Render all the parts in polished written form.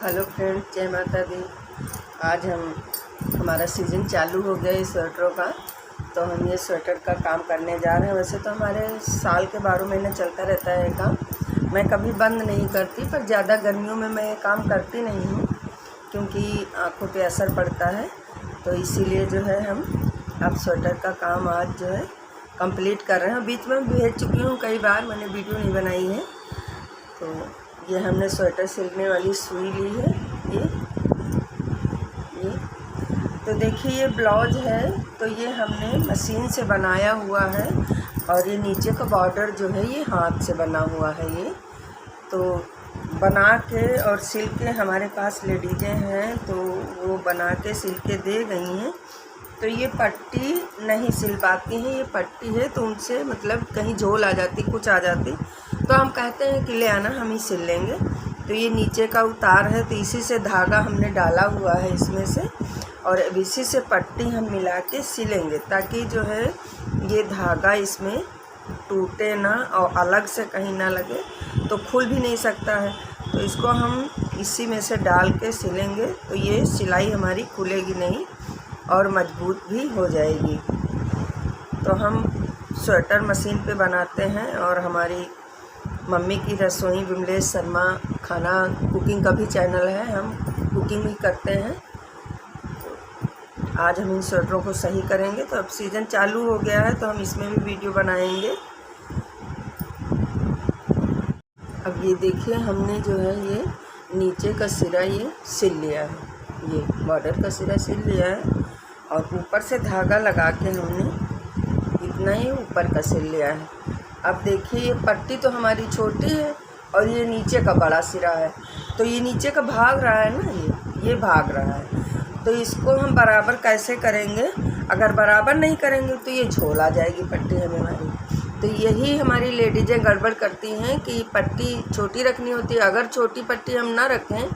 Hello friends, जय माता दी। आज हमारा सीज़न चालू हो गया इस स्वेटरों का, तो हम ये स्वेटर का काम करने जा रहे हैं। वैसे तो हमारे साल के 12 महीने चलता रहता है काम, मैं कभी बंद नहीं करती, पर ज़्यादा गर्मियों में मैं ये काम करती नहीं हूँ क्योंकि आँखों पे असर पड़ता है। तो इसीलिए जो है हम अब स्वेटर का काम आज जो है कंप्लीट कर रहे हैं। बीच में भेज चुकी हूँ कई बार, मैंने वीडियो नहीं बनाई है। तो ये हमने स्वेटर सिलने वाली सुई ली है। ये तो देखिए, ये ब्लाउज है तो ये हमने मशीन से बनाया हुआ है, और ये नीचे का बॉर्डर जो है ये हाथ से बना हुआ है। ये तो बना के और सिल के हमारे पास लेडीजें हैं तो वो बना के सिल के दे गई हैं। तो ये पट्टी नहीं सिल पाती हैं, ये पट्टी है तो उनसे मतलब कहीं झोल आ जाती, कुछ आ जाती, तो हम कहते हैं कि ले आना, हम ही सिल लेंगे। तो ये नीचे का उतार है तो इसी से धागा हमने डाला हुआ है इसमें से, और अब इसी से पट्टी हम मिला के सिलेंगे ताकि जो है ये धागा इसमें टूटे ना और अलग से कहीं ना लगे, तो खुल भी नहीं सकता है। तो इसको हम इसी में से डाल के सिलेंगे तो ये सिलाई हमारी खुलेगी नहीं और मजबूत भी हो जाएगी। तो हम स्वेटर मशीन पे बनाते हैं, और हमारी मम्मी की रसोई विमलेश शर्मा खाना कुकिंग का भी चैनल है, हम कुकिंग भी करते हैं। तो आज हम इन स्वेटरों को सही करेंगे। तो अब सीज़न चालू हो गया है तो हम इसमें भी वीडियो बनाएंगे। अब ये देखिए, हमने जो है ये नीचे का सिरा ये सिल लिया है, ये बॉर्डर का सिरा सिल लिया है, और ऊपर से धागा लगा के हमने इतना ही ऊपर का सिल लिया है। अब देखिए, ये पट्टी तो हमारी छोटी है और ये नीचे का बड़ा सिरा है, तो ये नीचे का भाग रहा है ना, ये भाग रहा है। तो इसको हम बराबर कैसे करेंगे? अगर बराबर नहीं करेंगे तो ये झोल आ जाएगी पट्टी हमारी। तो यही हमारी लेडीजें गड़बड़ करती हैं कि पट्टी छोटी रखनी होती है। अगर छोटी पट्टी हम ना रखें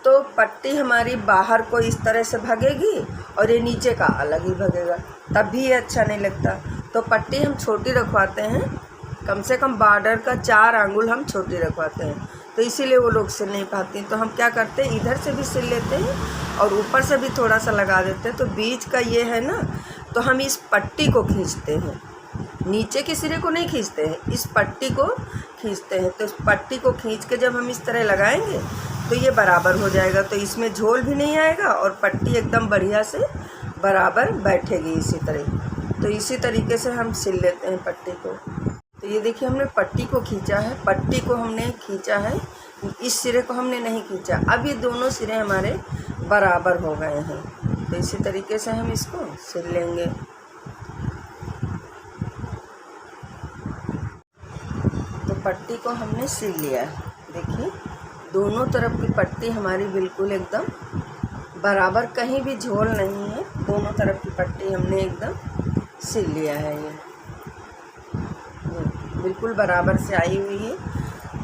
तो पट्टी हमारी बाहर को इस तरह से भगेगी और ये नीचे का अलग ही भगेगा, तब भी ये अच्छा नहीं लगता। तो पट्टी हम छोटी रखवाते हैं, कम से कम बॉर्डर का 4 आंगुल हम छोटी रखवाते हैं, तो इसीलिए वो लोग सिल नहीं पाती। तो हम क्या करते हैं, इधर से भी सिल लेते हैं और ऊपर से भी थोड़ा सा लगा देते हैं। तो बीच का ये है ना, तो हम इस पट्टी को खींचते हैं, नीचे के सिरे को नहीं खींचते हैं, इस पट्टी को खींचते हैं। तो इस पट्टी को खींच के जब हम इस तरह लगाएंगे तो ये बराबर हो जाएगा, तो इसमें झोल भी नहीं आएगा और पट्टी एकदम बढ़िया से बराबर बैठेगी इसी तरह। तो इसी तरीके से हम सिल लेते हैं पट्टी को। तो ये देखिए, हमने पट्टी को खींचा है, पट्टी को हमने खींचा है, इस सिरे को हमने नहीं खींचा। अब ये दोनों सिरे हमारे बराबर हो गए हैं, तो इसी तरीके से हम इसको सिल लेंगे। तो पट्टी को हमने सिल लिया है, देखिए दोनों तरफ की पट्टी हमारी बिल्कुल एकदम बराबर, कहीं भी झोल नहीं है, दोनों तरफ की पट्टी हमने एकदम सिल लिया है। ये बिल्कुल बराबर से आई हुई है।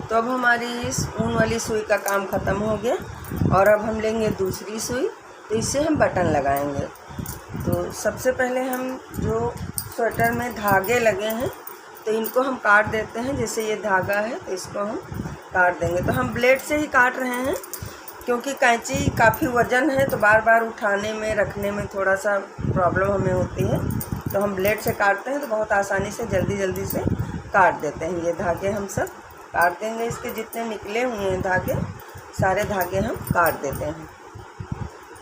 तो अब हमारी इस ऊन वाली सुई का काम ख़त्म हो गया, और अब हम लेंगे दूसरी सुई, तो इससे हम बटन लगाएंगे। तो सबसे पहले हम जो स्वेटर में धागे लगे हैं तो इनको हम काट देते हैं। जैसे ये धागा है तो इसको हम काट देंगे। तो हम ब्लेड से ही काट रहे हैं क्योंकि कैंची काफ़ी वज़न है, तो बार बार उठाने में रखने में थोड़ा सा प्रॉब्लम हमें होती है। तो हम ब्लेड से काटते हैं तो बहुत आसानी से जल्दी से काट देते हैं। ये धागे हम सब काट देंगे, इसके जितने निकले हुए हैं धागे, सारे धागे हम काट देते हैं।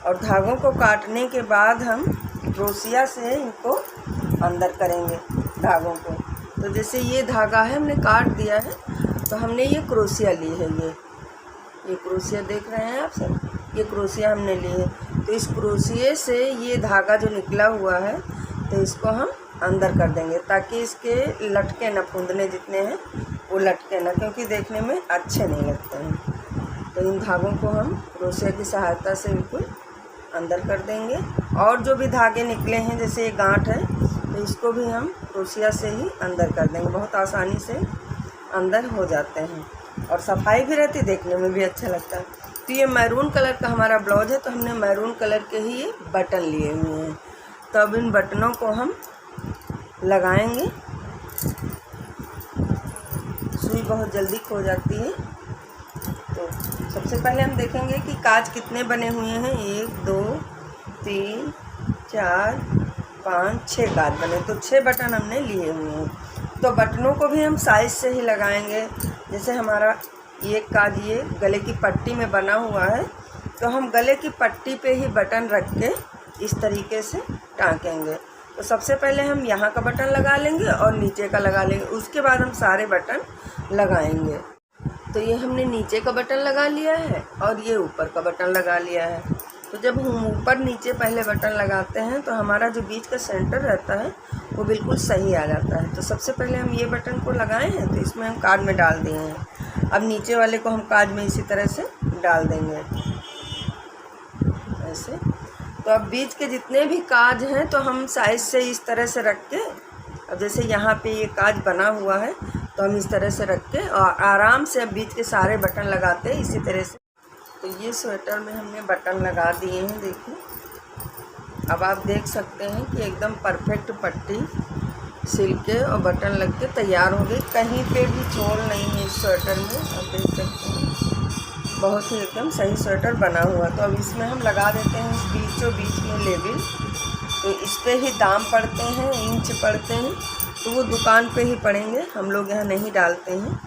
और धागों को काटने के बाद हम क्रोशिया से इनको अंदर करेंगे धागों को। तो जैसे ये धागा है हमने काट दिया है, तो हमने ये क्रोशिया ली है, ये क्रोशिया देख रहे हैं आप सब, ये क्रोशिया हमने ली है। तो इस क्रोशिये से ये धागा जो निकला हुआ है तो इसको हम अंदर कर देंगे ताकि इसके लटके ना, फूंदने जितने हैं वो लटके ना, क्योंकि देखने में अच्छे नहीं लगते हैं। तो इन धागों को हम क्रोशिया की सहायता से बिल्कुल अंदर कर देंगे। और जो भी धागे निकले हैं, जैसे ये गांठ है, तो इसको भी हम क्रोशिया से ही अंदर कर देंगे। बहुत आसानी से अंदर हो जाते हैं और सफाई भी रहती, देखने में भी अच्छा लगता है। तो ये मैरून कलर का हमारा ब्लाउज है, तो हमने मैरून कलर के ही ये बटन लिए हुए हैं। तो अब इन बटनों को हम लगाएंगे। सुई बहुत जल्दी खो जाती है, तो सबसे पहले हम देखेंगे कि काज कितने बने हुए हैं। 1 2 3 4 5 6 काज बने, तो 6 बटन हमने लिए हुए हैं। तो बटनों को भी हम साइज से ही लगाएंगे। जैसे हमारा ये काज ये गले की पट्टी में बना हुआ है, तो हम गले की पट्टी पे ही बटन रख के इस तरीके से टाँकेंगे। तो सबसे पहले हम यहाँ का बटन लगा लेंगे और नीचे का लगा लेंगे, उसके बाद हम सारे बटन लगाएंगे। तो ये हमने नीचे का बटन लगा लिया है और ये ऊपर का बटन लगा लिया है। तो जब हम ऊपर नीचे पहले बटन लगाते हैं तो हमारा जो बीच का सेंटर रहता है वो बिल्कुल सही आ जाता है। तो सबसे पहले हम ये बटन को लगाए हैं, तो इसमें हम काज में डाल दिए हैं। अब नीचे वाले को हम काज में इसी तरह से डाल देंगे ऐसे। तो अब बीच के जितने भी काज हैं तो हम साइज से इस तरह से रख के, अब जैसे यहाँ पे ये काज बना हुआ है तो हम इस तरह से रख के और आराम से अब बीच के सारे बटन लगाते हैं इसी तरह से। तो ये स्वेटर में हमने बटन लगा दिए हैं, देखिए। अब आप देख सकते हैं कि एकदम परफेक्ट पट्टी सिल के और बटन लग के तैयार हो गई। कहीं पे भी छोल नहीं है इस स्वेटर में, आप देख सकते हैं। बहुत ही एकदम सही स्वेटर बना हुआ। तो अब इसमें हम लगा देते हैं इस बीचों बीच में लेबल। तो इस पे ही दाम पड़ते हैं, इंच पड़ते हैं, तो वो दुकान पे ही पड़ेंगे, हम लोग यहाँ नहीं डालते हैं,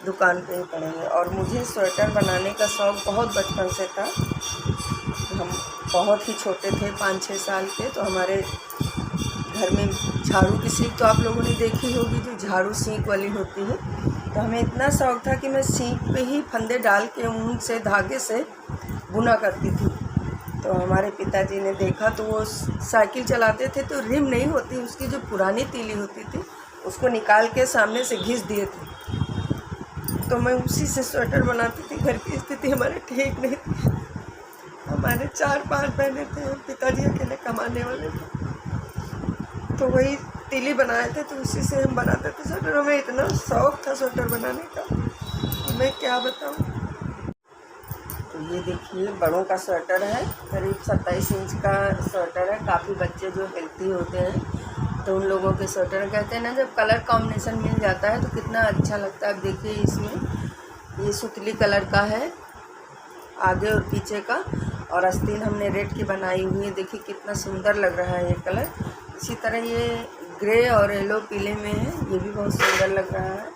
दुकान पे ही पड़ेंगे। और मुझे स्वेटर बनाने का शौक़ बहुत बचपन से था। हम बहुत ही छोटे थे, 5-6 साल के, तो हमारे घर में झाड़ू की सीख तो आप लोगों ने देखी होगी, जो झाड़ू सीख वाली होती है। तो हमें इतना शौक़ था कि मैं सीख पे ही फंदे डाल के ऊन से धागे से बुना करती थी। तो हमारे पिताजी ने देखा, तो वो साइकिल चलाते थे, तो रिम नहीं होती, उसकी जो पुरानी तीली होती थी उसको निकाल के सामने से घिस दिए थे। तो मैं उसी से स्वेटर बनाती थी। घर की स्थिति हमारे ठीक नहीं थी, हमारे 4-5 बहनें थे, पिताजी अकेले कमाने वाले थे। तो वही तीली बनाए थे, तो उसी से हम बनाते थे स्वेटर। हमें इतना शौक़ था स्वेटर बनाने का, मैं क्या बताऊँ। तो ये देखिए बड़ों का स्वेटर है, करीब 27 इंच का स्वेटर है। काफ़ी बच्चे जो हेल्थी होते हैं तो उन लोगों के स्वेटर कहते हैं ना, जब कलर कॉम्बिनेशन मिल जाता है तो कितना अच्छा लगता है। अब देखिए इसमें ये सुतली कलर का है आगे और पीछे का, और आस्तीन हमने रेड की बनाई हुई है। देखिए कितना सुंदर लग रहा है ये कलर। इसी तरह ये ग्रे और येलो पीले में है, ये भी बहुत सुंदर लग रहा है।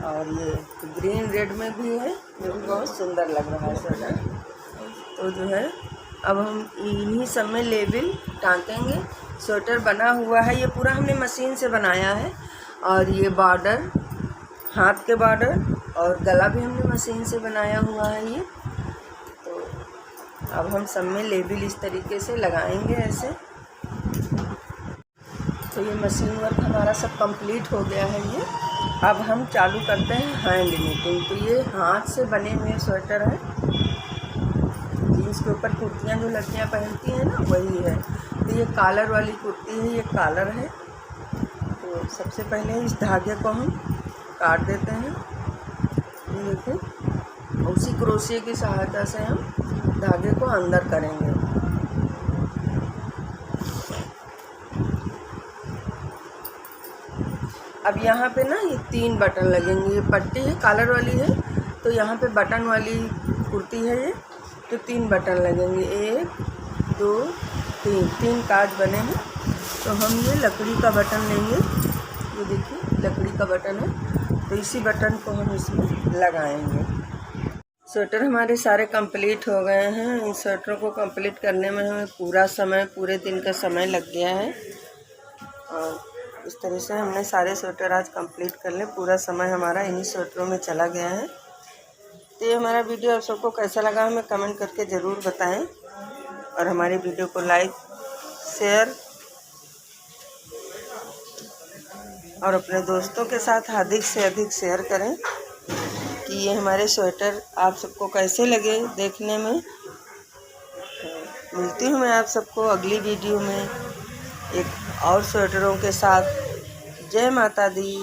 और ये ग्रीन रेड में भी है, ये भी बहुत सुंदर लग रहा है स्वेटर। तो जो है अब हम इन्हीं सब में लेबल टाँकेंगे। स्वेटर बना हुआ है, ये पूरा हमने मशीन से बनाया है। और ये बॉर्डर, हाथ के बॉर्डर और गला भी हमने मशीन से बनाया हुआ है ये। तो अब हम सब में लेबल इस तरीके से लगाएंगे ऐसे। तो ये मशीन वर्क हमारा सब कंप्लीट हो गया है ये। अब हम चालू करते हैं हैंड नीटिंग। तो ये हाथ से बने हुए स्वेटर है, जीन्स के ऊपर कुर्तियाँ जो लड़कियाँ पहनती हैं ना, वही है। तो ये कॉलर वाली कुर्ती है, ये कॉलर है। तो सबसे पहले इस धागे को हम काट देते हैं, ये देखिए। उसी क्रोशिया की सहायता से हम धागे को अंदर करेंगे। अब यहाँ पे ना ये 3 बटन लगेंगे। ये पट्टी है, कॉलर वाली है, तो यहाँ पे बटन वाली कुर्ती है ये, तो 3 बटन लगेंगे। 1 2 3 काज बने हैं। तो हम ये लकड़ी का बटन लेंगे, ये देखिए लकड़ी का बटन है, तो इसी बटन को हम इसमें लगाएंगे। स्वेटर हमारे सारे कंप्लीट हो गए हैं। इन स्वेटरों को कंप्लीट करने में हमें पूरे दिन का समय लग गया है। और इस तरह से हमने सारे स्वेटर आज कंप्लीट कर ले। पूरा समय हमारा इन्हीं स्वेटरों में चला गया है। तो ये हमारा वीडियो आप सबको कैसा लगा हमें कमेंट करके ज़रूर बताएं, और हमारी वीडियो को लाइक, शेयर और अपने दोस्तों के साथ अधिक से अधिक शेयर करें कि ये हमारे स्वेटर आप सबको कैसे लगे देखने में। मिलती हूँ मैं आप सबको अगली वीडियो में एक और स्वेटरों के साथ। जय माता दी।